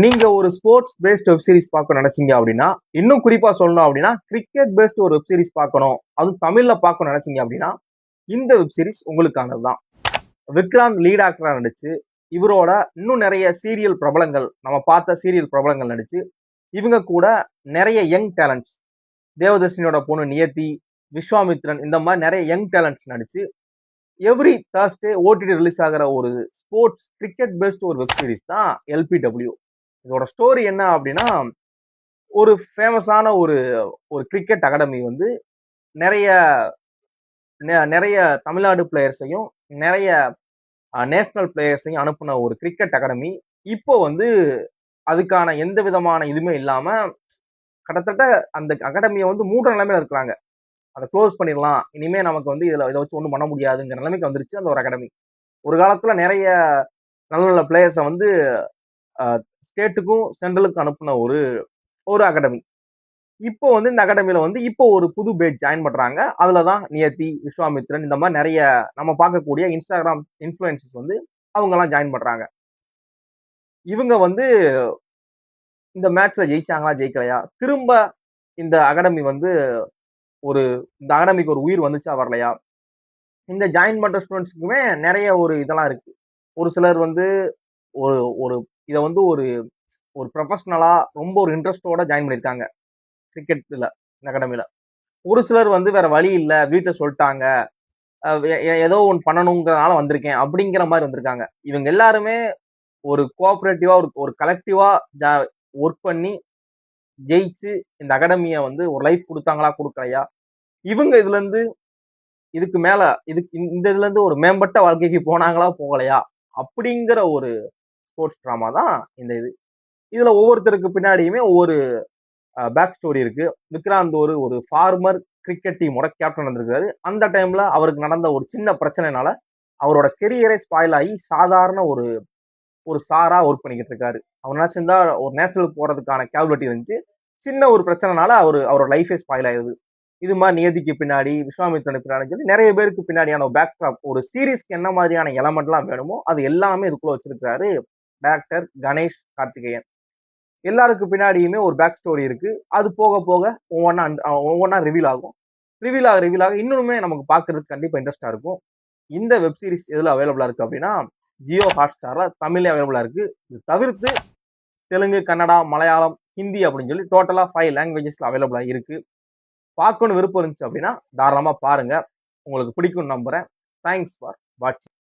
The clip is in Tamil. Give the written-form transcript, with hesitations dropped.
நீங்க ஒரு ஸ்போர்ட்ஸ் பேஸ்ட் வெப் சீரிஸ் பார்க்க நினைச்சீங்க அப்படின்னா, இன்னும் குறிப்பா சொல்லணும் அப்படின்னா, கிரிக்கெட் பேஸ்ட் ஒரு வெப் சீரிஸ் பார்க்கணும். அதுவும் தமிழ்ல பார்க்கணும்னு நினைச்சீங்க அப்படின்னா, இந்த வெப் சீரிஸ் உங்களுக்கானது தான். விக்ராந்த் லீட் ஆக்டரா நடிச்சு, இவரோட இன்னும் நிறைய சீரியல் பிரபலங்கள், நம்ம பார்த்த சீரியல் பிரபலங்கள் நடிச்சு, இவங்க கூட நிறைய யங் டேலண்ட்ஸ், தேவதர்ஷினியோட பொண்ணு நியதி, விஸ்வாமித்ரன் இந்த மாதிரி நிறைய யங் டேலண்ட்ஸ் நடிச்சு, எவ்ரி Thursday ஓடிடி ரிலீஸ் ஆகிற ஒரு ஸ்போர்ட்ஸ் கிரிக்கெட் பேஸ்ட் ஒரு வெப் சீரிஸ் தான் LPW. இதோட ஸ்டோரி என்ன அப்படின்னா, ஒரு ஃபேமஸான ஒரு ஒரு கிரிக்கெட் அகாடமி வந்து நிறைய நிறைய தமிழ்நாடு பிளேயர்ஸையும் நிறைய நேஷனல் பிளேயர்ஸையும் அனுப்புன ஒரு கிரிக்கெட் அகாடமி. இப்போ வந்து அதுக்கான எந்த விதமான இதுவுமே இல்லாம கிட்டத்தட்ட அந்த அகாடமியை வந்து மூடுற நிலைமையில இருக்கிறாங்க. அதை க்ளோஸ் பண்ணிடலாம், இனிமே நமக்கு வந்து இதை வச்சு ஒன்றும் பண்ண முடியாதுங்கிற நிலைமைக்கு வந்துருச்சு அந்த ஒரு அகாடமி. ஒரு காலத்துல நிறைய நல்ல நல்ல பிளேயர்ஸை வந்து ஸ்டேட்டுக்கும் சென்ட்ரலுக்கும் அனுப்புன ஒரு ஒரு அகாடமி. இப்போ வந்து இந்த அகாடமியில வந்து இப்போ ஒரு புது பேட்ச் ஜாயின் பண்றாங்க. அதுலதான் நியதி, விஸ்வாமித்ரன் இந்த மாதிரி நிறைய நம்ம பார்க்கக்கூடிய இன்ஸ்டாகிராம் இன்ஃபுளுசர்ஸ் வந்து அவங்க எல்லாம் ஜாயின் பண்றாங்க. இவங்க வந்து இந்த மேட்ச்ல ஜெயிச்சாங்களா ஜெயிக்கலையா, திரும்ப இந்த அகாடமி வந்து இந்த அகாடமிக்கு ஒரு உயிர் வந்துச்சா வரலையா, இந்த ஜாயின் பண்ற ஸ்டூடெண்ட்ஸுக்குமே நிறைய ஒரு இதெல்லாம் இருக்கு. ஒரு சிலர் வந்து ஒரு ஒரு இதை வந்து ஒரு ஒரு ப்ரொஃபஷனலா ரொம்ப ஒரு இன்ட்ரெஸ்டோட ஜாயின் பண்ணியிருக்காங்க கிரிக்கெட்ல, இந்த அகாடமியில. ஒரு சிலர் வந்து வேற வழி இல்லை, வீட்டில் சொல்லிட்டாங்க, ஏதோ ஒன்று பண்ணணுங்கிறதுனால வந்திருக்கேன் அப்படிங்கிற மாதிரி வந்திருக்காங்க. இவங்க எல்லாருமே ஒரு கோஆபரேட்டிவா ஒரு கலெக்டிவா ஒர்க் பண்ணி ஜெயிச்சு இந்த அகாடமியை வந்து ஒரு லைஃப் கொடுத்தாங்களா கொடுக்கலையா, இவங்க இதுல இருந்து இதுக்கு மேல இந்த இதுல இருந்து ஒரு மேம்பட்ட வாழ்க்கைக்கு போனாங்களா போகலையா அப்படிங்கிற ஒரு ஸ்போர்ட்ஸ் டிராமா தான் இந்த இதுல ஒவ்வொருத்தருக்கு பின்னாடியுமே ஒவ்வொரு பேக் ஸ்டோரி இருக்கு. விக்ராந்த் ஒரு ஃபார்மர் கிரிக்கெட் டீமோட கேப்டன் வந்திருக்காரு. அந்த டைம்ல அவருக்கு நடந்த ஒரு சின்ன பிரச்சனைனால அவரோட கெரியரே ஸ்பாயில் ஆகி சாதாரண ஒரு சாரா ஒர்க் பண்ணிக்கிட்டு இருக்காரு. அவர் நினைச்சிருந்தா ஒரு நேஷனலுக்கு போறதுக்கான கேபபிலிட்டி இருந்துச்சு. சின்ன ஒரு பிரச்சனைனால அவரோட லைஃபே ஸ்பாயில் ஆயிடுது. இது மாதிரி நியதிக்கு பின்னாடி, விஸ்வாமித்ரனுக்கு பின்னாடி சொல்லி நிறைய பேருக்கு பின்னாடியான ஒரு சீரீஸ்க்கு என்ன மாதிரியான எலமெண்ட்லாம் வேணுமோ அது எல்லாமே இதுக்குள்ள வச்சிருக்காரு டைரக்டர் கணேஷ் கார்த்திகேயன். எல்லாருக்கு பின்னாடியுமே ஒரு பேக் ஸ்டோரி இருக்கு. அது போக போக ஒவ்வொன்னா ரிவீல் ஆகும். ரிவீல் ஆக இன்னுமே நமக்கு பார்க்கறதுக்கு கண்டிப்பா இன்ட்ரெஸ்டா இருக்கும். இந்த வெப் சீரிஸ் எதுல அவைலபிளா இருக்கு அப்படின்னா, ஜியோ ஹாட்ஸ்டார்ல தமிழ்ல அவைலபிளா இருக்கு. இது தவிர்த்து தெலுங்கு, கன்னடா, மலையாளம், ஹிந்தி அப்படின்னு சொல்லி டோட்டலா 5 லாங்குவேஜஸ்ல அவைலபிளா இருக்கு. பார்க்கணும் விருப்பம் இருந்துச்சு அப்படின்னா தாராளமா பாருங்க. உங்களுக்கு பிடிக்கும் நம்புறேன். தேங்க்ஸ் ஃபார் வாட்சிங்.